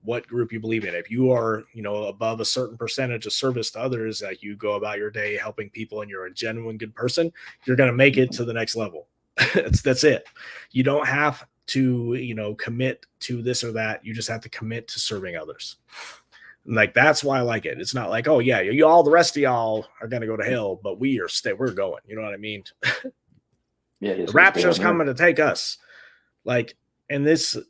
B: what group you believe in. If you are, above a certain percentage of service to others, like you go about your day helping people and you're a genuine good person, you're going to make it to the next level. That's it. You don't have to, commit to this or that. You just have to commit to serving others. Like, that's why I like it. It's not like, oh yeah, you all, the rest of y'all are going to go to hell, but we're going, you know what I mean?
A: Yeah,
B: The rapture is coming to take us. Like, and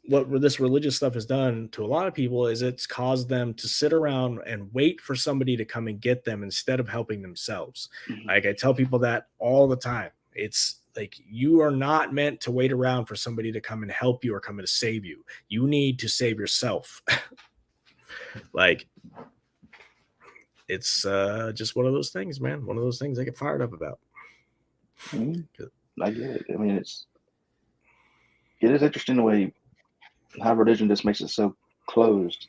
B: what this religious stuff has done to a lot of people is it's caused them to sit around and wait for somebody to come and get them instead of helping themselves.
A: Mm-hmm.
B: Like, I tell people that all the time. It's like, you are not meant to wait around for somebody to come and help you or come and save you. You need to save yourself. Like, it's just one of those things, man. One of those things I get fired up about.
A: Mm-hmm. I get it. I mean, it is interesting the way how religion just makes it so closed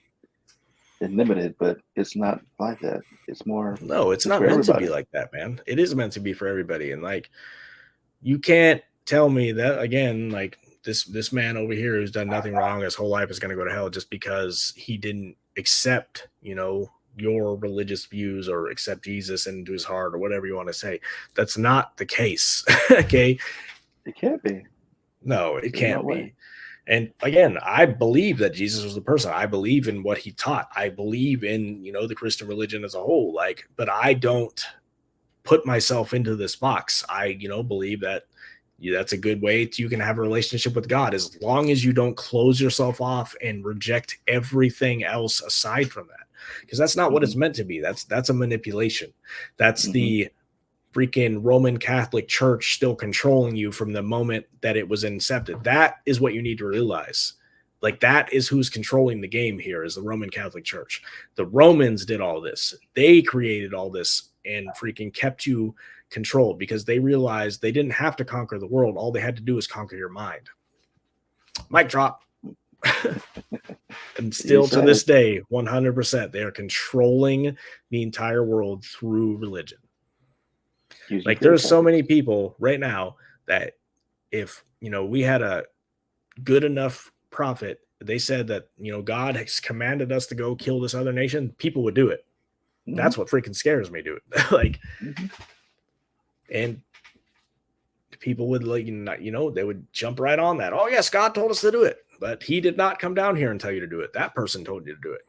A: and limited, but it's not like that. It's more.
B: No, it's not meant to be like that, man. It is meant to be for everybody. And like, you can't tell me that, again, like this man over here who's done nothing wrong his whole life is going to go to hell just because he didn't accept, your religious views or accept Jesus into his heart or whatever you want to say. That's not the case. Okay.
A: It can't be.
B: No, it can't be. And again, I believe that Jesus was the person. I believe in what he taught. I believe in, the Christian religion as a whole. Like, but I don't put myself into this box. I, believe that that's a good way you can have a relationship with God, as long as you don't close yourself off and reject everything else aside from that. Because that's not what it's meant to be. That's a manipulation. That's the freaking Roman Catholic Church still controlling you from the moment that it was incepted. That is what you need to realize. Like, that is who's controlling the game here, is the Roman Catholic Church. The Romans did all this. They created all this and freaking kept you controlled because they realized they didn't have to conquer the world. All they had to do was conquer your mind. Mic drop. And still to this day, 100%, they are controlling the entire world through religion. Like, there's so many people right now that if, we had a good enough prophet, they said that, God has commanded us to go kill this other nation, people would do it. That's what freaking scares me, dude. Like, and people would, like, they would jump right on that. Oh yes, God told us to do it, but he did not come down here and tell you to do it. That person told you to do it.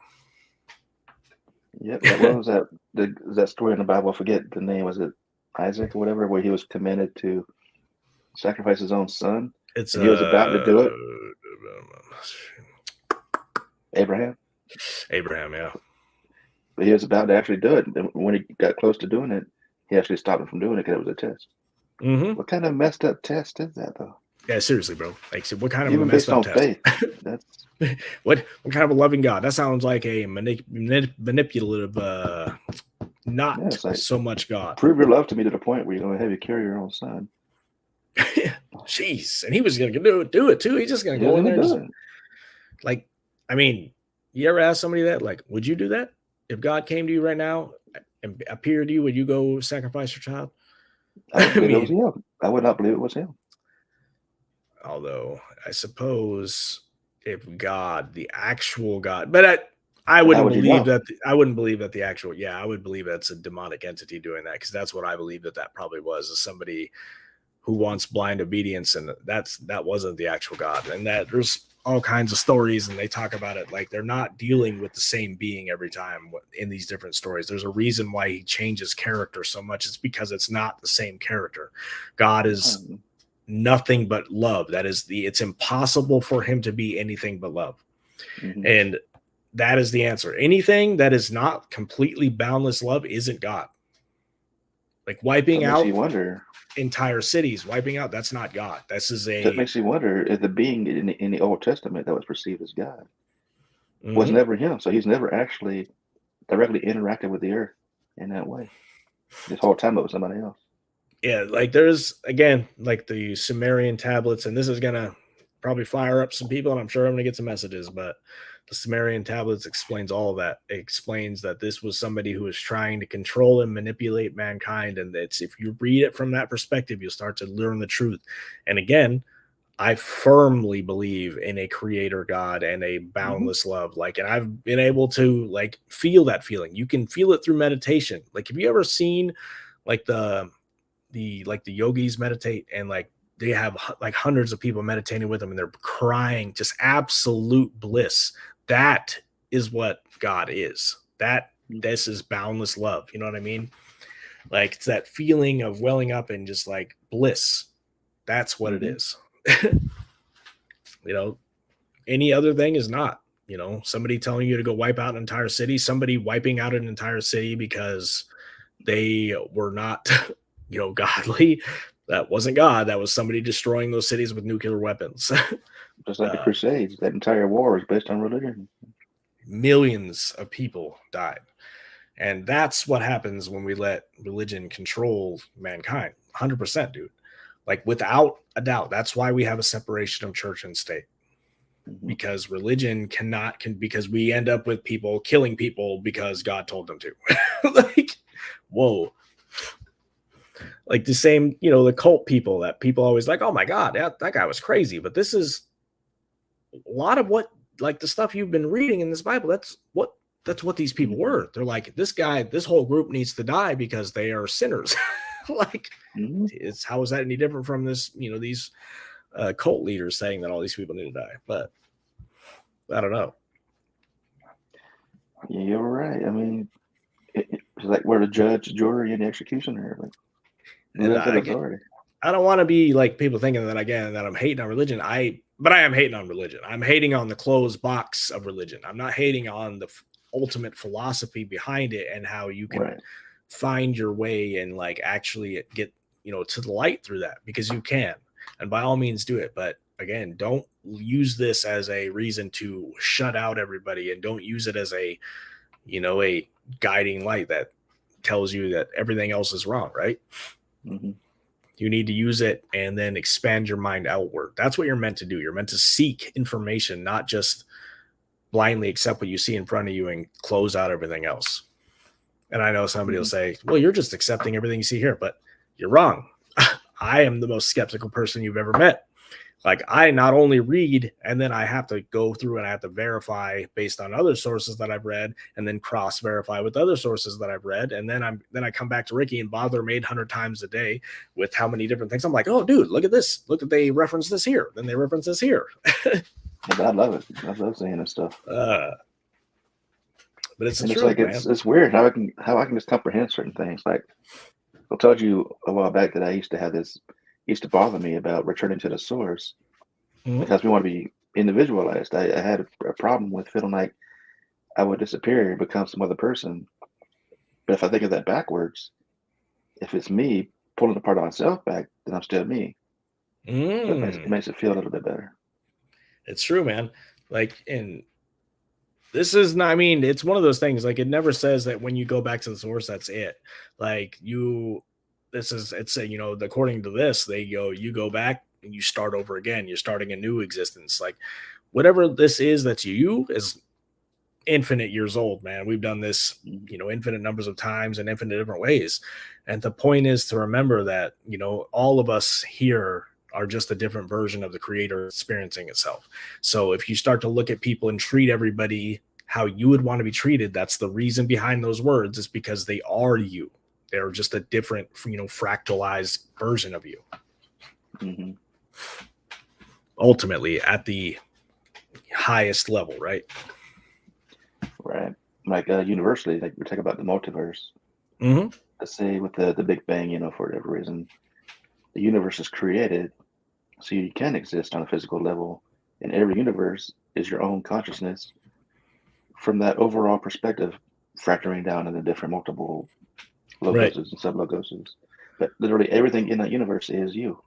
A: Yep. What was that? That story in the Bible? I forget the name. Was it Isaac or whatever, where he was commanded to sacrifice his own son?
B: He
A: was about to do it. Abraham,
B: yeah.
A: But he was about to actually do it. And when he got close to doing it, he actually stopped him from doing it because it was a test. What kind of messed up test is that, though?
B: Yeah, seriously, bro. Like, so what kind of
A: even
B: messed
A: based on
B: up test?
A: Faith? That's
B: what kind of a loving God? That sounds like a manipulative, not like, so much God.
A: Prove your love to me to the point where you're going to have you carry your own son.
B: Jeez, and he was going to do it too. He's just going to go in there and just, like, I mean, you ever ask somebody that? Like, would you do that if God came to you right now and appeared to you? Would you go sacrifice your child?
A: I would believe it was him. I would not believe it was him.
B: Although I suppose if God, the actual God, but I wouldn't believe that. I wouldn't believe that the actual. Yeah, I would believe that's a demonic entity doing that, because that's what I believe that probably was, is somebody who wants blind obedience, and that wasn't the actual God. And that there's all kinds of stories, and they talk about it like they're not dealing with the same being every time in these different stories. There's a reason why he changes character so much. It's because it's not the same character. God is nothing but love. It's impossible for him to be anything but love. And that is the answer. Anything that is not completely boundless love isn't God. Like wiping
A: That makes
B: out
A: you wonder.
B: entire cities, wiping out, that's not God. This is
A: That
B: a
A: makes you wonder if the being in the Old Testament that was perceived as God was
B: Mhm.
A: never him. So he's never actually directly interacted with the earth in that way. This whole time it was somebody else.
B: Yeah, like there's again like the Sumerian tablets, and this is gonna probably fire up some people, and I'm sure I'm gonna get some messages, but the Sumerian tablets explains all of that. It explains that this was somebody who was trying to control and manipulate mankind, and it's if you read it from that perspective, you'll start to learn the truth. And again, I firmly believe in a creator God and a boundless love. Like, and I've been able to like feel that feeling. You can feel it through meditation. Like, have you ever seen like the yogis meditate and like they have like hundreds of people meditating with them and they're crying, just absolute bliss. That is what God is. That this is boundless love. You know what I mean? Like it's that feeling of welling up and just like bliss. That's what it is. You know, any other thing is not. You know, somebody telling you to go wipe out an entire city, somebody wiping out an entire city because they were not, you know, godly. That wasn't God. That was somebody destroying those cities with nuclear weapons.
A: Just like the Crusades, that entire war was based on religion.
B: Millions of people died. And that's what happens when we let religion control mankind. 100%, dude. Like without a doubt. That's why we have a separation of church and state. Because religion because we end up with people killing people because God told them to. Like, whoa. Like the same, you know, the cult people that people always like, oh my God, that guy was crazy. But this is a lot of what, like the stuff you've been reading in this Bible, that's what these people were. They're like, this whole group needs to die because they are sinners. Like, it's how is that any different from this, you know, these cult leaders saying that all these people need to die? But I don't know.
A: Yeah, you're right. I mean, it's like we're the judge, jury, and the executioner. Like, who has that authority?
B: I don't want to be like people thinking that again that I'm hating on religion. But I am hating on religion. I'm hating on the closed box of religion. I'm not hating on the ultimate philosophy behind it and how you can find your way and like actually get, you know, to the light through that, because you can, and by all means do it. But again, don't use this as a reason to shut out everybody, and don't use it as a, you know, a guiding light that tells you that everything else is wrong, right? You need to use it and then expand your mind outward. That's what you're meant to do. You're meant to seek information, not just blindly accept what you see in front of you and close out everything else. And I know somebody will say, well, you're just accepting everything you see here, but you're wrong. I am the most skeptical person you've ever met. Like, I not only read and then I have to go through and I have to verify based on other sources that I've read, and then cross verify with other sources that I've read. And then I come back to Ricky and bother me 100 times a day with how many different things. I'm like, oh dude, look at this. Look at, they reference this here. Then they reference this here.
A: Yeah, but I love it. I love seeing this stuff.
B: But it's
A: and
B: the
A: it's
B: truth,
A: like it's weird how I can just comprehend certain things. Like I told you a while back that I used to bother me about returning to the source because we want to be individualized. I had a problem with feeling like I would disappear and become some other person. But if I think of that backwards, if it's me pulling a part of myself back, then I'm still me. So it makes it feel a little bit better.
B: It's true, man. Like, and this is not, I mean, it's one of those things, like it never says that when you go back to the source, that's it. Like it's a, you know, according to this, you go back and you start over again. You're starting a new existence. Like whatever this is that's you is infinite years old, man. We've done this, you know, infinite numbers of times in infinite different ways. And the point is to remember that, you know, all of us here are just a different version of the creator experiencing itself. So if you start to look at people and treat everybody how you would want to be treated, that's the reason behind those words, is because they are you. They're just a different, you know, fractalized version of you. Ultimately, at the highest level, right?
A: Right. Like universally, like we talk about the multiverse. Let's say with the Big Bang, you know, for whatever reason, the universe is created so you can exist on a physical level, and every universe is your own consciousness from that overall perspective, factoring down in the different multiple logoses and sub-logoses. But literally everything in that universe is you.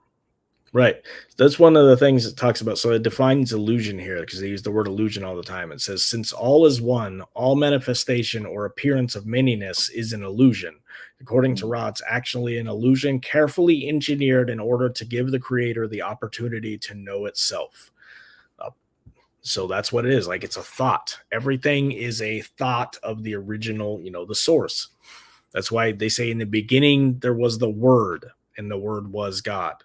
B: Right. That's one of the things it talks about. So it defines illusion here because they use the word illusion all the time. It says, since all is one, all manifestation or appearance of manyness is an illusion. According to Ra, it's actually an illusion carefully engineered in order to give the creator the opportunity to know itself. So that's what it is. Like, it's a thought. Everything is a thought of the original, the source. That's why they say in the beginning there was the Word, and the Word was God.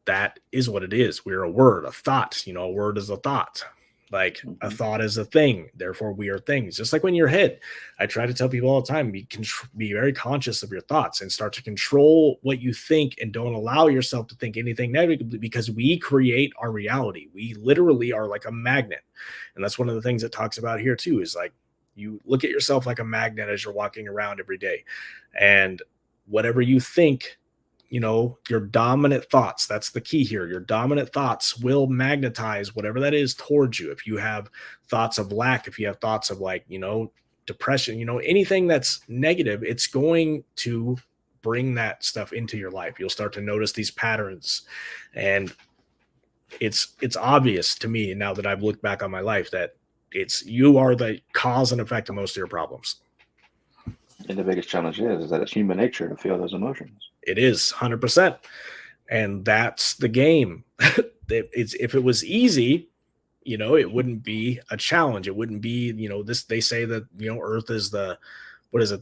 B: That is what it is. We're a word, a thought. A word is a thought. Like a thought is a thing. Therefore, we are things. Just like when you're hit, I try to tell people all the time, be very conscious of your thoughts and start to control what you think, and don't allow yourself to think anything negatively, because we create our reality. We literally are like a magnet. And that's one of the things it talks about here too, is like, you look at yourself like a magnet as you're walking around every day. And whatever you think, your dominant thoughts, that's the key here. Your dominant thoughts will magnetize whatever that is towards you. If you have thoughts of lack, if you have thoughts of depression, anything that's negative, it's going to bring that stuff into your life. You'll start to notice these patterns. And it's obvious to me now that I've looked back on my life that you are the cause and effect of most of your problems.
A: And the biggest challenge is that it's human nature to feel those emotions.
B: It is 100%. And that's the game. If it was easy, it wouldn't be a challenge. It wouldn't be, they say that, Earth is the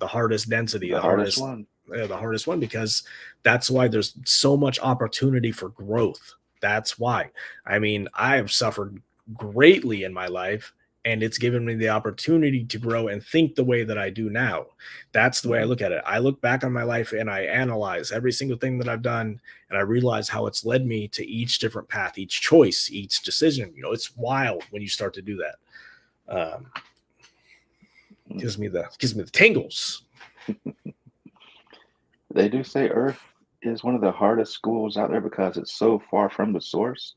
B: hardest density,
A: the hardest one.
B: The hardest one, because that's why there's so much opportunity for growth. That's why. I mean, I have suffered greatly in my life, and it's given me the opportunity to grow and think the way that I do now. That's the way I look at it. I look back on my life and I analyze every single thing that I've done, and I realize how it's led me to each different path, each choice, each decision. It's wild when you start to do that. Gives me the tingles.
A: They do say Earth is one of the hardest schools out there because it's so far from the source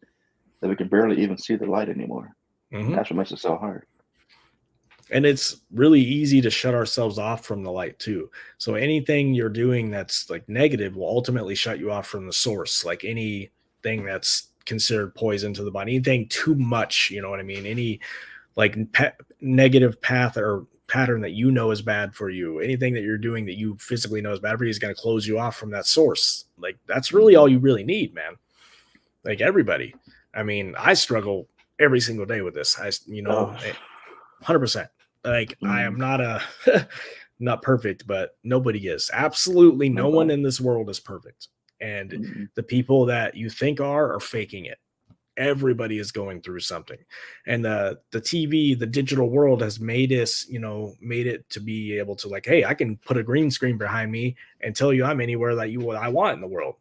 A: that we can barely even see the light anymore. Mm-hmm. That's what makes it so hard.
B: And it's really easy to shut ourselves off from the light too. So anything you're doing that's like negative will ultimately shut you off from the source. Like anything that's considered poison to the body, anything too much, you know what I mean? Any like negative path or pattern that is bad for you, anything that you're doing that you physically know is bad for you is going to close you off from that source. Like that's really all you really need, man. Like everybody. I mean, I struggle every single day with this. 100%. Like I am not not perfect, but nobody is. Absolutely no one in this world is perfect. And the people that you think are faking it. Everybody is going through something. And the TV, the digital world has made us, made it to be able to like, hey, I can put a green screen behind me and tell you I'm anywhere that I want in the world.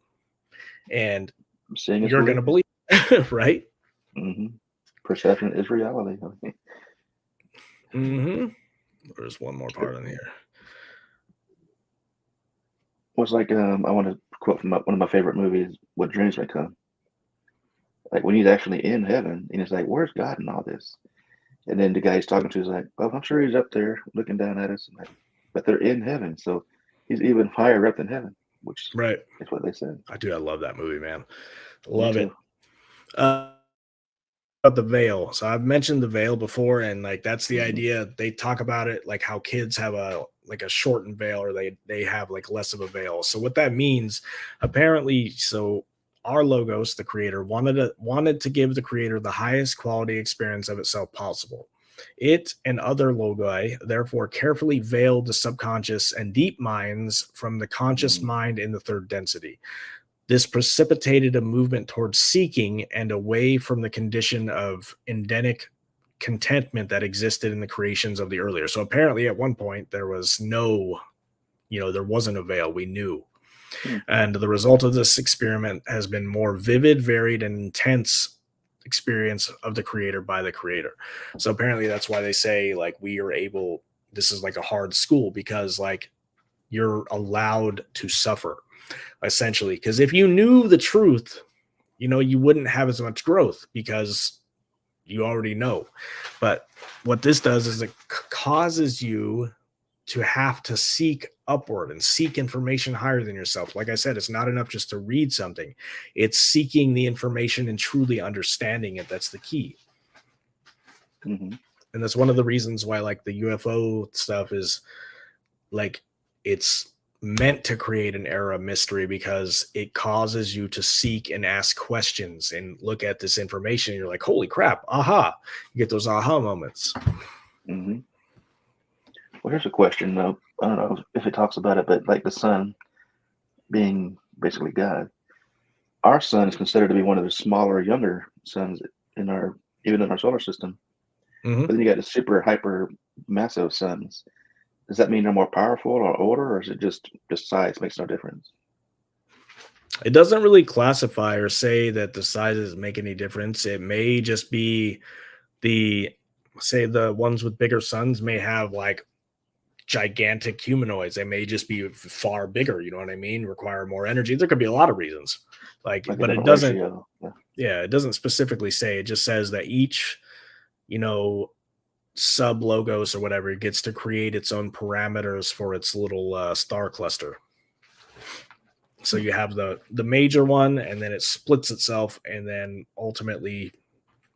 B: And you're going to believe, right?
A: Mm-hmm. Perception is reality.
B: There's one more part in here.
A: Was like I want to quote from one of my favorite movies, "What Dreams May Come." Like when he's actually in heaven, and he's like, "Where's God in all this?" And then the guy he's talking to is like, "Well, I'm sure he's up there looking down at us." But they're in heaven, so he's even higher up than heaven, which
B: right.
A: is what they said.
B: I love that movie, man. Love it. About the veil. So I've mentioned the veil before, and like that's the idea. They talk about it like how kids have a shortened veil, or they have like less of a veil. So what that means, apparently, so our Logos, the creator, wanted to give the creator the highest quality experience of itself possible. It and other logi therefore carefully veiled the subconscious and deep minds from the conscious mind in the third density. This precipitated a movement towards seeking and away from the condition of endemic contentment that existed in the creations of the earlier. So apparently at one point there was there wasn't a veil, we knew. And the result of this experiment has been more vivid, varied, and intense experience of the creator by the creator. So apparently that's why they say like this is like a hard school, because like you're allowed to suffer. Essentially, because if you knew the truth, you wouldn't have as much growth because you already know. But what this does is it causes you to have to seek upward and seek information higher than yourself. Like I said, it's not enough just to read something. It's seeking the information and truly understanding it. That's the key.
A: Mm-hmm.
B: And that's one of the reasons why like the UFO stuff is like, it's meant to create an era of mystery, because it causes you to seek and ask questions and look at this information. You're like, holy crap, aha. You get those aha moments.
A: Mm-hmm. Well, here's a question though. I don't know if it talks about it, but like the sun being basically God, our sun is considered to be one of the smaller, younger suns in even in our solar system.
B: Mm-hmm.
A: But then you got the super hyper massive suns. Does that mean they're more powerful or older, or is it just size makes no difference?
B: It doesn't really classify or say that the sizes make any difference. It may just be the ones with bigger suns may have like gigantic humanoids. They may just be far bigger. You know what I mean? Require more energy. There could be a lot of reasons. Like but it doesn't.
A: Ratio.
B: Yeah, it doesn't specifically say. It just says that each, sub logos or whatever, it gets to create its own parameters for its little star cluster. So you have the major one, and then it splits itself, and then ultimately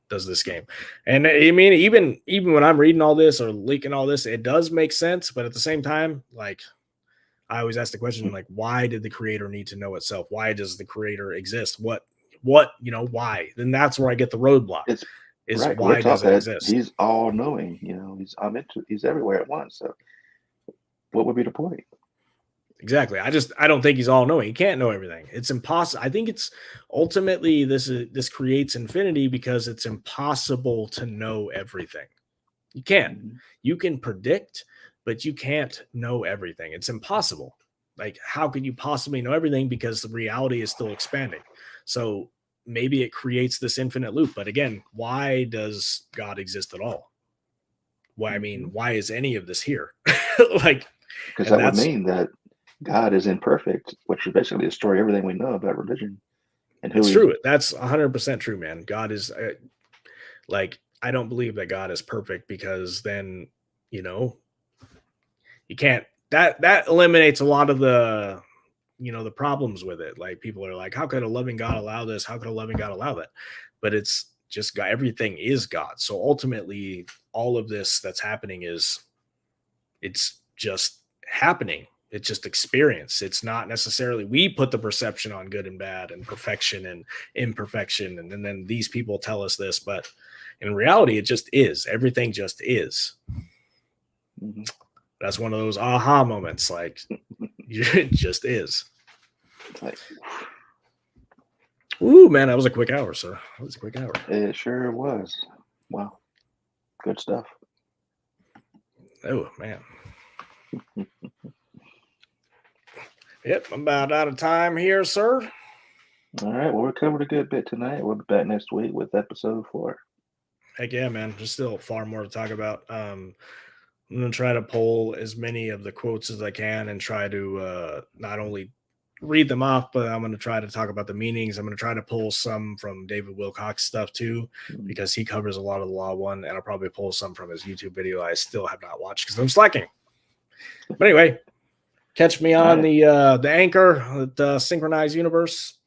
B: does this game. And I mean, even when I'm reading all this or leaking all this, it does make sense. But at the same time, like, I always ask the question, like, why did the creator need to know itself? Why does the creator exist? What, why? Then that's where I get the roadblock.
A: Is right.
B: Why does it exist?
A: He's all knowing, he's everywhere at once. So what would be the point?
B: Exactly. I don't think he's all knowing. He can't know everything. It's impossible. I think it's ultimately this creates infinity, because it's impossible to know everything. You can't.
A: Mm-hmm.
B: You can predict, but you can't know everything. It's impossible. Like, how could you possibly know everything? Because the reality is still expanding. So maybe it creates this infinite loop. But again, why does God exist at all? Why? I mean, why is any of this here? Like,
A: because that would mean that God is imperfect, which would basically destroy everything we know about religion and who.
B: It's true. That's 100% true, man. God is like, I don't believe that God is perfect, because then, you can't, that eliminates a lot of the, the problems with it. Like, people are like, how could a loving God allow this? How could a loving God allow that? But it's just God. Everything is God. So ultimately, all of this that's happening it's just happening. It's just experience. It's not necessarily, we put the perception on good and bad and perfection and imperfection. And then these people tell us this, but in reality, it just is. Everything just is.
A: Mm-hmm.
B: That's one of those aha moments. Like, it just is.
A: Like,
B: ooh, man, that was a quick hour, sir. That was a quick hour.
A: It sure was. Wow. Good stuff.
B: Oh, man. Yep, I'm about out of time here, sir.
A: All right. Well, we covered a good bit tonight. We'll be back next week with episode 4.
B: Heck yeah, man. There's still far more to talk about. I'm going to try to pull as many of the quotes as I can and try to not only read them off, but I'm going to try to talk about the meanings. I'm going to try to pull some from David Wilcock's stuff too, because he covers a lot of the Law One, and I'll probably pull some from his YouTube video I still have not watched because I'm slacking. But anyway, catch me on the Anchor, the Synchronized Universe,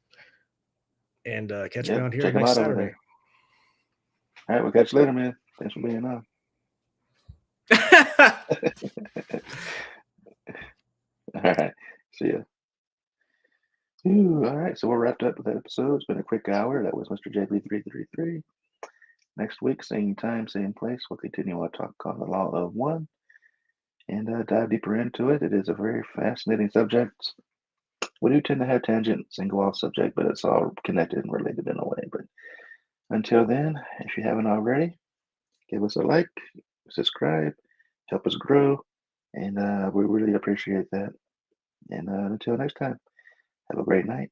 B: and catch me on here next Saturday.
A: All right, we'll catch you later, man. Thanks for being on. All right, see ya. Ooh, all right, so we're wrapped up with that episode. It's been a quick hour. That was Mr. JB333. Next week, same time, same place, we'll continue our talk on the Law of One and dive deeper into it. It is a very fascinating subject. We do tend to have tangents and go off subject, but it's all connected and related in a way. But until then, if you haven't already, give us a like, subscribe, help us grow, and we really appreciate that. And until next time, have a great night.